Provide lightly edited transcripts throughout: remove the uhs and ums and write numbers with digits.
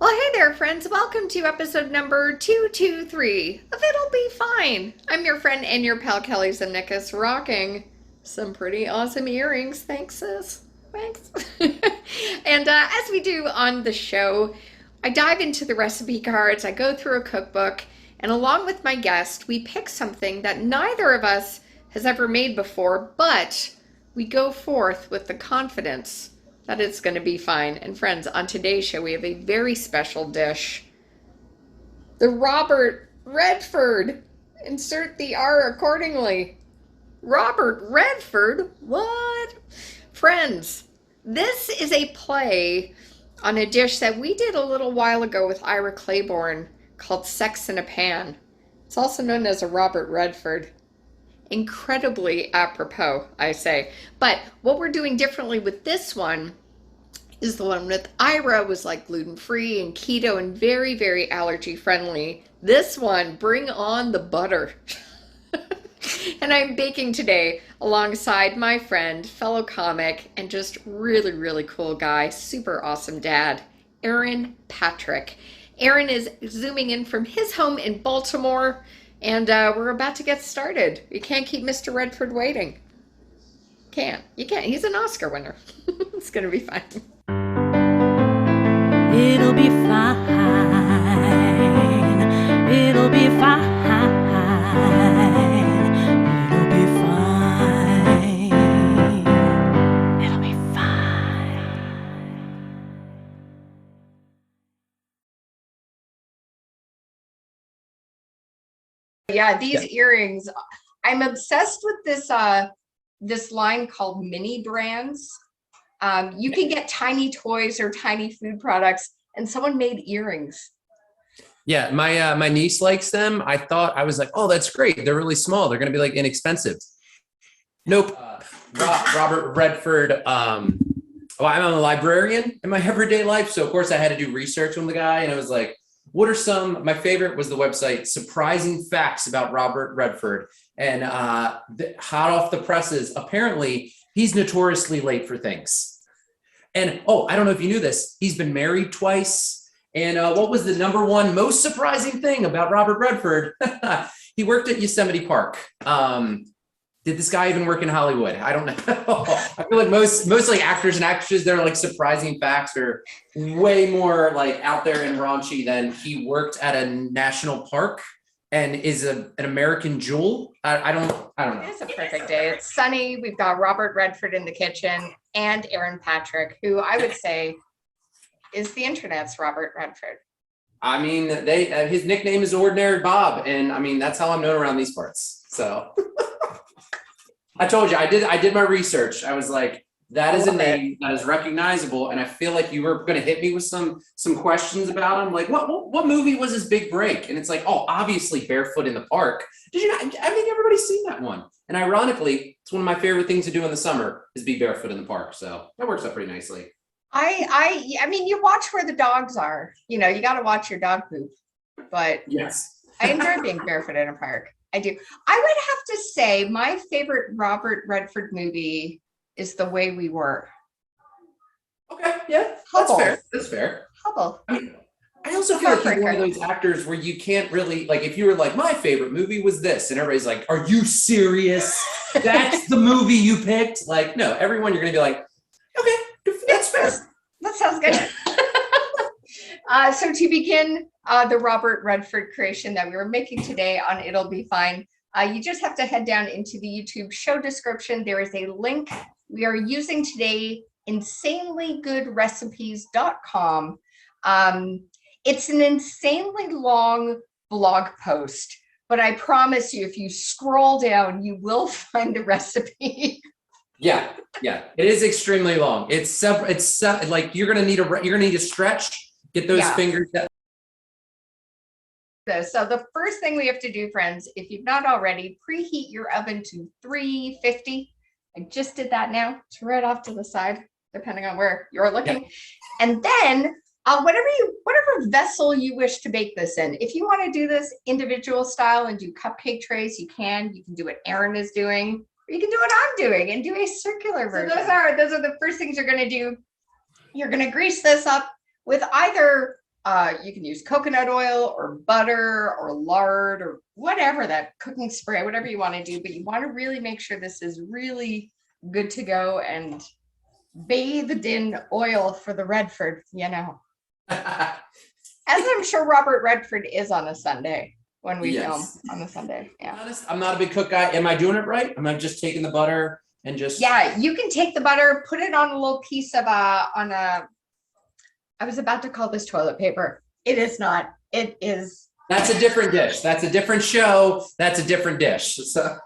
Well, hey there, friends. Welcome to episode number 223 of It'll Be Fine. I'm your friend and your pal Kelly Zemnickis, rocking some pretty awesome earrings. Thanks, sis. Thanks. And as we do on the show, I dive into the recipe cards, I go through a cookbook, and along with my guest, we pick something that neither of us has ever made before, but we go forth with the confidence that it's going to be fine. And friends, on today's show, we have a very special dish. The Robert Redford. Insert the R accordingly. Robert Redford? What? Friends, this is a play on a dish that we did a little while ago with Ira Claiborne called Sex in a Pan. It's also known as a Robert Redford. Incredibly apropos, I say. But what we're doing differently with this one is the one with Ira was like gluten-free and keto and very, very allergy friendly. This one, bring on the butter. And I'm baking today alongside my friend, fellow comic, and just really, really cool guy, super awesome dad, Erin Patrick. Erin is zooming in from his home in Baltimore. And we're about to get started. You can't keep Mr. Redford waiting. Can't. You can't. He's an Oscar winner. It's going to be fine. It'll be fine. It'll be fine. It'll be fine. It'll be fine. Yeah, these earrings. I'm obsessed with this line called mini brands. You can get tiny toys or tiny food products, and someone made earrings. Yeah, my niece likes them. I was like, oh, that's great. They're really small. They're gonna be like inexpensive. Nope. Robert Redford. Well, I'm a librarian in my everyday life, so of course I had to do research on the guy, and I was like, what are some? My favorite was the website Surprising Facts About Robert Redford, and hot off the presses. Apparently, he's notoriously late for things. And oh, I don't know if you knew this. He's been married twice. And what was the number one most surprising thing about Robert Redford? He worked at Yosemite Park. Did this guy even work in Hollywood? I don't know. I feel like most like actors and actresses, they're like surprising facts are way more like out there and raunchy than he worked at a national park and is an American jewel. I don't know. It's a perfect day. It's sunny. We've got Robert Redford in the kitchen and Erin Patrick, who I would say is the internet's Robert Redford. I mean, his nickname is Ordinary Bob, and I mean that's how I'm known around these parts. So I told you I did my research. I was like, that is a name that is recognizable, and I feel like you were going to hit me with some questions about him. Like, what movie was his big break? And it's like, oh, obviously Barefoot in the Park. Did you not? I think everybody's seen that one. And ironically, it's one of my favorite things to do in the summer is be barefoot in the park. So that works out pretty nicely. I mean, you watch where the dogs are. You know, you got to watch your dog poop. But yes, I enjoy being barefoot in a park. I do. I would have to say my favorite Robert Redford movie is The Way We Were. Okay, yeah, Hubble. That's fair. Hubble. I also feel like he's one of those actors where you can't really, like, if you were like, my favorite movie was this, and everybody's like, are you serious? That's the movie you picked? Like, no, everyone you're going to be like, okay, that's fair. That sounds good. So to begin the Robert Redford creation that we were making today on It'll Be Fine, you just have to head down into the YouTube show description. There is a link. We are using today insanelygoodrecipes.com. It's an insanely long blog post, but I promise you, if you scroll down, you will find a recipe. Yeah, it is extremely long. It's like you're gonna need to stretch, get those fingers. So the first thing we have to do, friends, if you've not already, preheat your oven to 350. I just did that now. It's right off to the side, depending on where you're looking. Yeah. And then whatever vessel you wish to bake this in. If you want to do this individual style and do cupcake trays, you can. You can do what Erin is doing, or you can do what I'm doing and do a circular version. So those are the first things you're going to do. You're going to grease this up with either You can use coconut oil or butter or lard or whatever, that cooking spray, whatever you want to do, but you want to really make sure this is really good to go and bathed in oil for the Redford, As I'm sure Robert Redford is on a Sunday when we film on a Sunday. Yeah. Honest, I'm not a big cook guy. Am I doing it right? Am I just taking the butter and just? Yeah, you can take the butter, put it on a little piece of I was about to call this toilet paper. It is not. It is. That's a different dish. That's a different show. That's a different dish. So.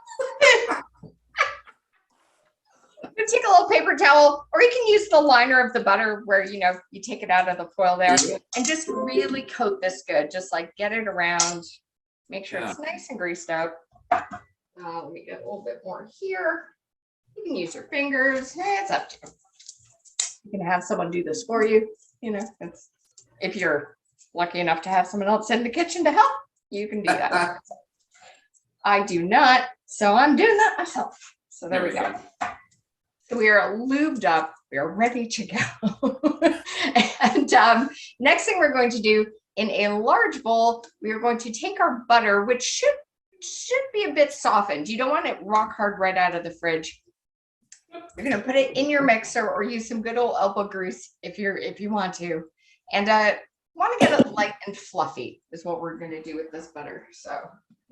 You take a little paper towel, or you can use the liner of the butter where, you take it out of the foil there and just really coat this good. Just like get it around, make sure it's nice and greased up. Let me get a little bit more here. You can use your fingers. It's up to you. You can have someone do this for you. It's, if you're lucky enough to have someone else in the kitchen to help, you can do that. I do not, so I'm doing that myself. So there we go. So we are lubed up. We are ready to go. And next thing we're going to do in a large bowl, we are going to take our butter, which should be a bit softened. You don't want it rock hard right out of the fridge. You're going to put it in your mixer or use some good old elbow grease if you want to. And want to get it light and fluffy is what we're going to do with this butter. So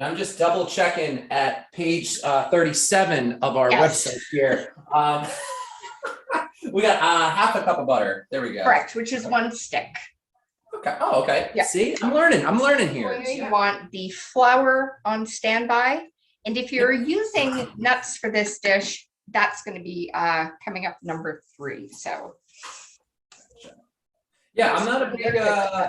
I'm just double checking at page 37 of our website here. We got half a cup of butter. There we go. Correct, which is 1 stick. Okay. Oh, okay. Yeah. See, I'm learning here. You want the flour on standby. And if you're using nuts for this dish, that's going to be coming up number 3. So. Yeah, I'm not a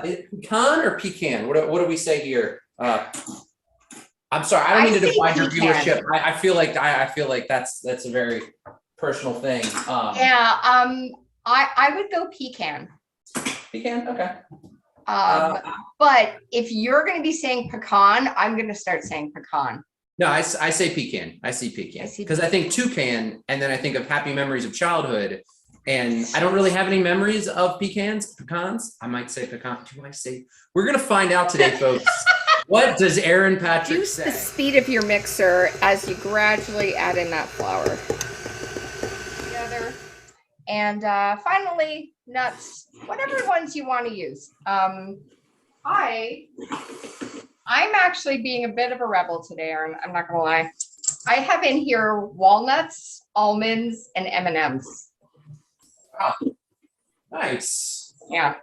big pecan or pecan. What do we say here? I'm sorry, I don't mean to divide your viewership. I feel like that's a very personal thing. I would go pecan. Pecan, okay. But if you're going to be saying pecan, I'm going to start saying pecan. No, I say pecan. I see pecan because I think toucan, and then I think of happy memories of childhood. And I don't really have any memories of pecans. I might say pecan. Do I say? We're gonna find out today, folks. What does Erin Patrick Use say? the speed of your mixer as you gradually add in that flour. Together. And finally, nuts, whatever ones you want to use. I'm actually being a bit of a rebel today, Erin. I'm not gonna lie. I have in here walnuts, almonds, and M&Ms. Wow. Nice. Yeah.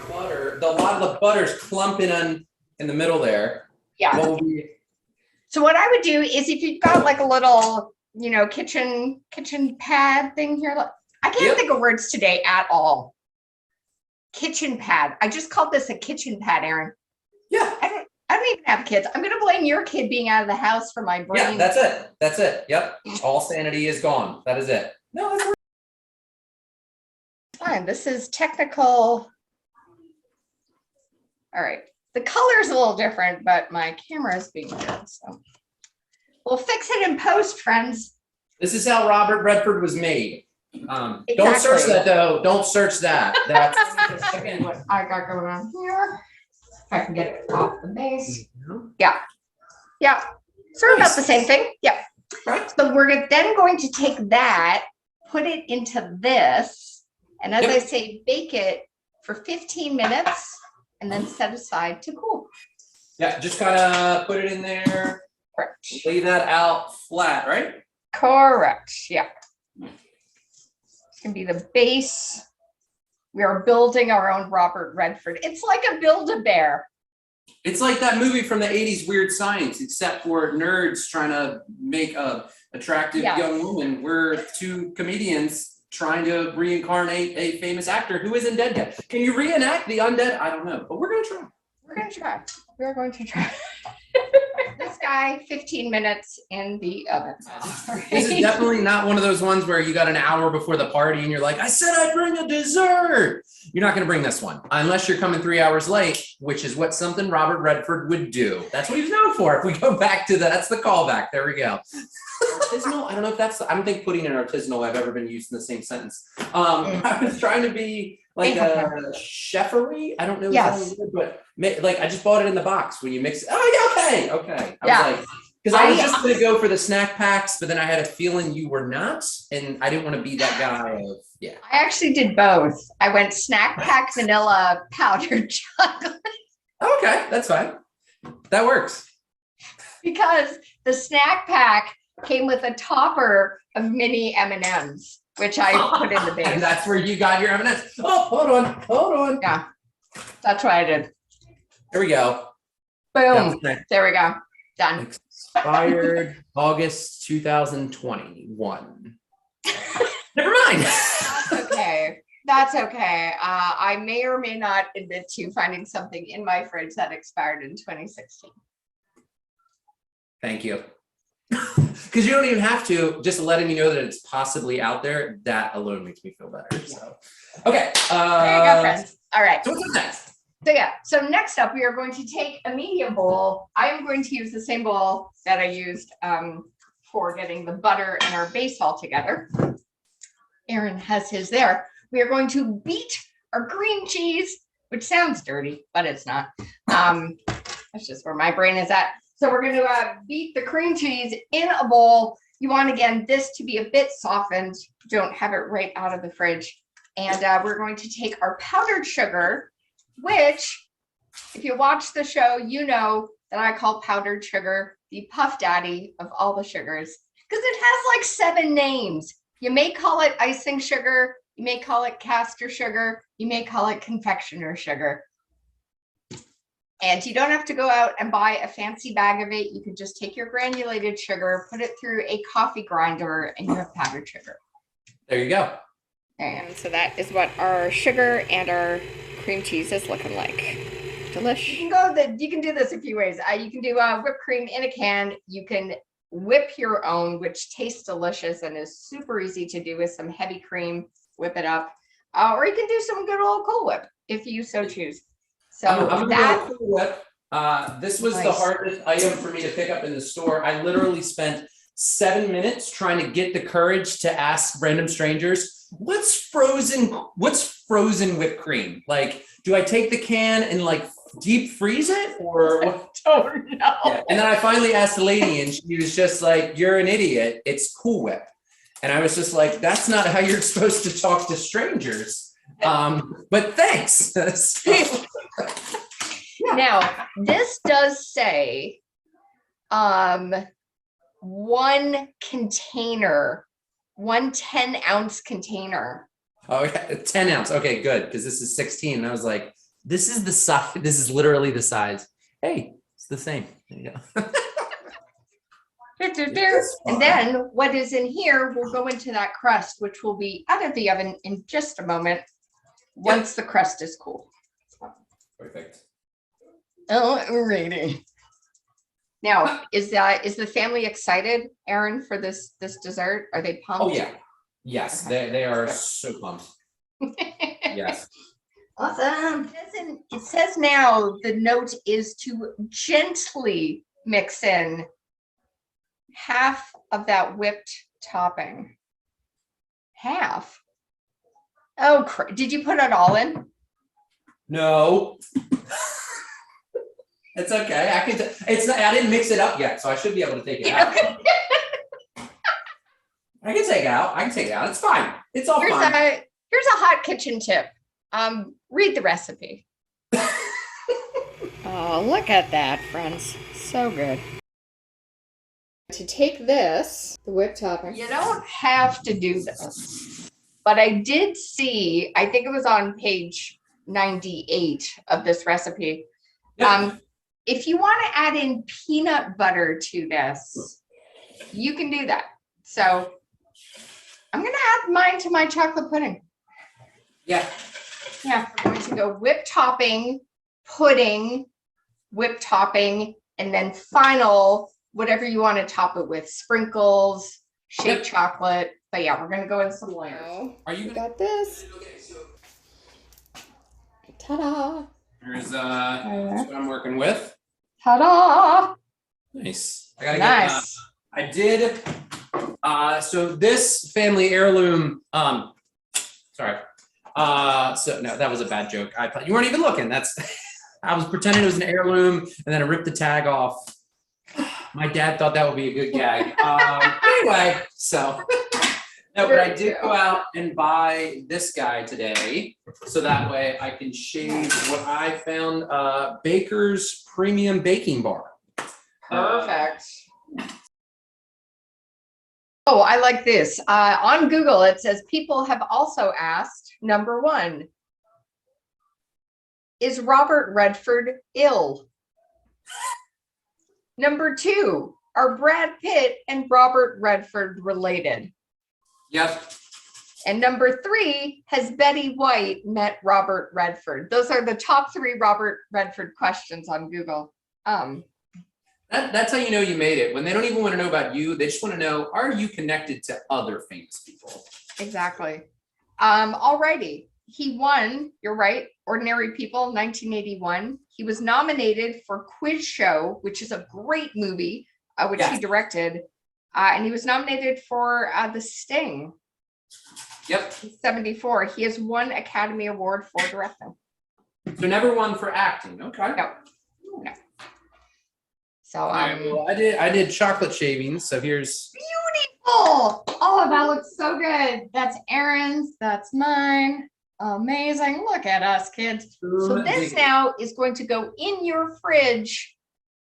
Butter. A lot of the butter's clumping in the middle there. Yeah. So what I would do is if you've got like a little, kitchen pad thing here. I can't think of words today at all. Kitchen pad. I just called this a kitchen pad, Erin. Yeah. I don't even have kids. I'm going to blame your kid being out of the house for my brain. Yeah, that's it. Yep. All sanity is gone. That is it. No, that's fine. This is technical. All right. The color's a little different, but my camera is being weird. So we'll fix it in post, friends. This is how Robert Redford was made. Exactly. Don't search that though. Don't search that. That's what I got going on here. If I can get it off the base. Yeah. Sort of about the same thing. Yeah. Right. So we're then going to take that, put it into this, and as I say, bake it for 15 minutes and then set aside to cool. Yeah, just gotta put it in there. Correct. Lay that out flat, right? Correct. Yeah. It's gonna be the base. We are building our own Robert Redford. It's like a Build-A-Bear. It's like that movie from the 80s, Weird Science, except for nerds trying to make a attractive young woman. We're 2 comedians trying to reincarnate a famous actor who isn't dead yet. Can you reenact the undead? I don't know, but we're going to try. We're going to try. This guy, 15 minutes in the oven. Right? This is definitely not one of those ones where you got an hour before the party and you're like, I said I'd bring a dessert. You're not going to bring this one unless you're coming 3 hours late, which is what something Robert Redford would do. That's what he was known for. If we go back to that's the callback. There we go. Artisanal. I don't know if I don't think pudding and artisanal have ever been used in the same sentence. I was trying to be like They have a them. chefery. I don't know Yes. if that word, but like I just bought it in the box when you mix it. Oh yeah, okay. I Yeah. was like, because I was I- just gonna go for the snack packs, but then I had a feeling you were not, and I didn't want to be that guy of yeah. I actually did both. I went snack pack vanilla powdered chocolate Okay, that's fine. That works. because the snack pack came with a topper of mini M&Ms, which I put in the base. And that's where you got your M&Ms. Oh, hold on. Yeah, that's what I did. Here we go. Boom. That's There we go. Done. expired August 2021. Never mind. That's okay. That's okay. I may or may not admit to finding something in my fridge that expired in 2016. Thank you. Because you don't even have to, just letting me know that it's possibly out there, that alone makes me feel better. So, okay. There you go, friends. All right. So what's up next? So yeah, so next up, we are going to take a medium bowl. I am going to use the same bowl that I used for getting the butter and our base all together. Erin has his there. We are going to beat our green cheese, which sounds dirty, but it's not. That's just where my brain is at. So we're going to beat the cream cheese in a bowl. You want, again, this to be a bit softened. Don't have it right out of the fridge. And we're going to take our powdered sugar, which, if you watch the show, you know that I call powdered sugar the puff daddy of all the sugars, because it has like 7 names. You may call it icing sugar, you may call it caster sugar, you may call it confectioner sugar. And you don't have to go out and buy a fancy bag of it. You can just take your granulated sugar, put it through a coffee grinder, and you have powdered sugar. There you go. And so that is what our sugar and our cream cheese is looking like. Delish. You can do this a few ways. You can do whipped cream in a can. You can whip your own, which tastes delicious and is super easy to do with some heavy cream. Whip it up, or you can do some good old Cool Whip if you so choose. So I'm that Cool Whip. This was the hardest item for me to pick up in the store. I literally spent 7 minutes trying to get the courage to ask random strangers, what's frozen whipped cream? Like, do I take the can and like deep freeze it or what? Oh no. Yeah. And then I finally asked the lady and she was just like, you're an idiot. It's Cool Whip. And I was just like, that's not how you're supposed to talk to strangers. But thanks. Now, this does say 1 container, 1 10-ounce container. Oh, yeah, 10 ounce. Okay, good. Because this is 16. And I was like, this is the size. This is literally the size. Hey, it's the same. There you go. And then what is in here will go into that crust, which will be out of the oven in just a moment once the crust is cool. Perfect. Oh, ready. Now, is the family excited, Erin, for this dessert? Are they pumped? Oh yeah. Yes, Okay. they are so pumped. Yes. Awesome. It says now the note is to gently mix in half of that whipped topping. Half? Oh, did you put it all in? No. It's okay. I can. It's not. I didn't mix it up yet, so I should be able to take it out. I can take it out. It's fine. It's all fine. Here's a hot kitchen tip. Read the recipe. Oh, look at that, friends. So good. To take this, the whipped topping. You don't have to do this, but I did see, I think it was on page 98 of this recipe. Yep. If you want to add in peanut butter to this, you can do that. So I'm going to add mine to my chocolate pudding. Yeah. Yeah, we're going to go whipped topping, pudding, whipped topping, and then final, whatever you want to top it with, sprinkles, shaved chocolate. But yeah, we're going to go in some layers. Are you got this? Okay, so Ta-da. here's what I'm working with. Ta-da. Nice. I gotta Nice. I did. So this family heirloom. Sorry. So no, that was a bad joke. I thought you weren't even looking. That's I was pretending it was an heirloom, and then I ripped the tag off. My dad thought that would be a good gag. Anyway, so no, but I did go out and buy this guy today, so that way I can shave what I found. Baker's Premium Baking Bar. Perfect. Oh, I like this. On Google, it says people have also asked, number 1, is Robert Redford ill? Number 2, are Brad Pitt and Robert Redford related? Yep. And number 3, has Betty White met Robert Redford? Those are the top 3 Robert Redford questions on Google. That's how you know you made it. When they don't even want to know about you, they just want to know, are you connected to other famous people? Exactly. Alrighty. He won, you're right, Ordinary People, 1981. He was nominated for Quiz Show, which is a great movie, which he directed. And he was nominated for The Sting. Yep. 74. He has won Academy Award for directing. So never won for acting. Okay. No. So well, I did chocolate shavings. So here's beautiful. Oh, that looks so good. That's Erin's. That's mine. Amazing. Look at us, kids. So this now is going to go in your fridge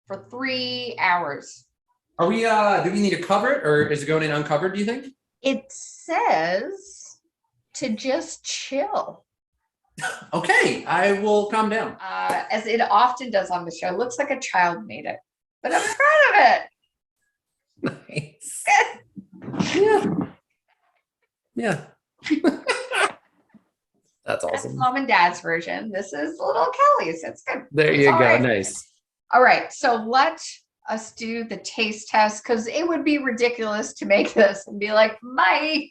for 3 hours. Are we do we need to cover it, or is it going in uncovered, do you think? It says to just chill. Okay, I will calm down. As it often does on the show. Looks like a child made it, but I'm proud of it. Nice. Yeah. Yeah. That's awesome. That's Mom and Dad's version. This is little Kelly's. It's good. There you go. Right. Nice. All right. So let us do the taste test, because it would be ridiculous to make this and be like, bye.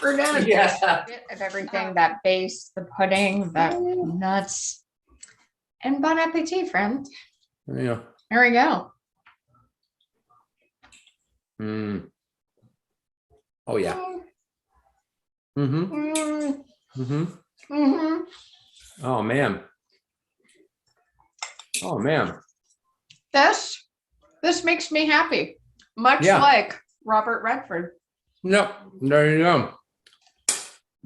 We're gonna taste a bit of everything, that base, the pudding, the nuts. And bon appetit, friend. Yeah. There we go. Oh yeah. Oh man. Oh man. This makes me happy. Much like Robert Redford. Yep. There you go.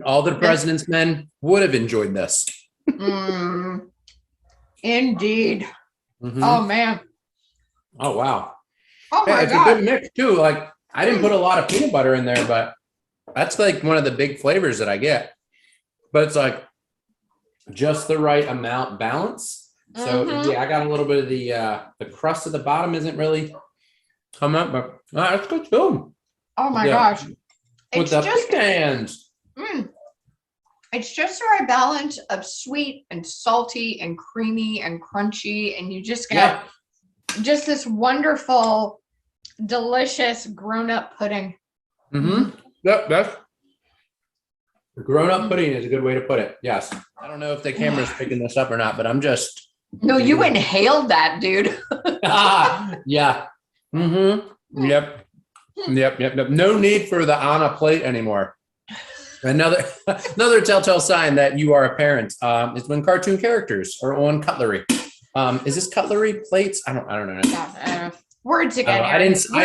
All the President's Men would have enjoyed this. Indeed. Oh man. Oh wow. Oh my it's God. a good mix too. Like I didn't put a lot of peanut butter in there, but that's like one of the big flavors that I get. But it's like just the right amount balance. So yeah, I got a little bit of the crust at the bottom isn't really coming up, but it's good too. Oh my gosh. With the pecans. It's just the right balance of sweet and salty and creamy and crunchy, and you just get just this wonderful, delicious grown-up pudding. Yep, that's grown-up pudding is a good way to put it. Yes. I don't know if the camera's picking this up or not, but I'm just. No, you inhaled that, dude. Yeah. Yep. No need for the on a plate anymore. Another telltale sign that you are a parent is when cartoon characters are on cutlery. Is this cutlery plates? I don't know. Words again. I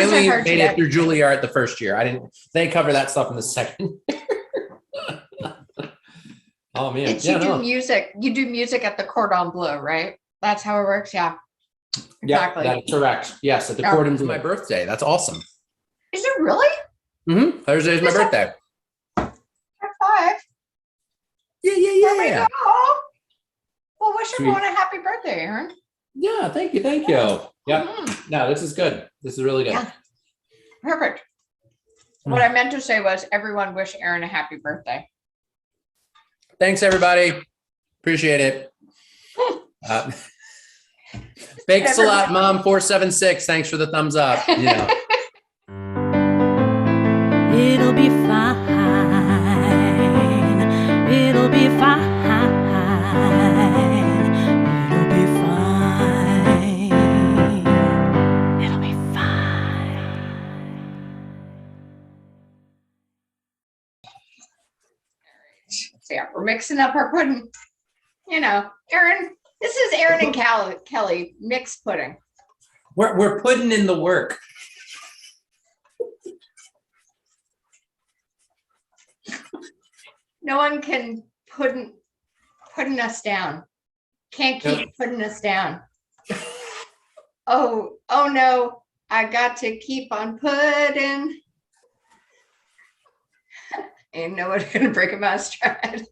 only made it through Juilliard the first year. They cover that stuff in the second. Oh man. You do music. You do music at the Cordon Bleu, right? That's how it works. Yeah. Exactly. That's correct. Yes, at the Cordon Bleu. My birthday. That's awesome. Is it really? Thursday is my birthday. High five. Yeah. Well, wish everyone a happy birthday, Erin. Yeah, thank you. Yep. No, this is good. This is really good. Yeah. Perfect. What I meant to say was everyone wish Erin a happy birthday. Thanks, everybody. Appreciate it. Thanks a lot, Mom 476. Thanks for the thumbs up. Yeah. It'll be fine. It'll be fine. It'll be fine. It'll be fine. So yeah, we're mixing up our pudding. You know, Erin, this is Erin and Kelly mixed pudding. We're putting in the work. No one can putting us down. Can't keep putting us down. Oh no, I got to keep on putting. Ain't no one gonna break a mouse stride.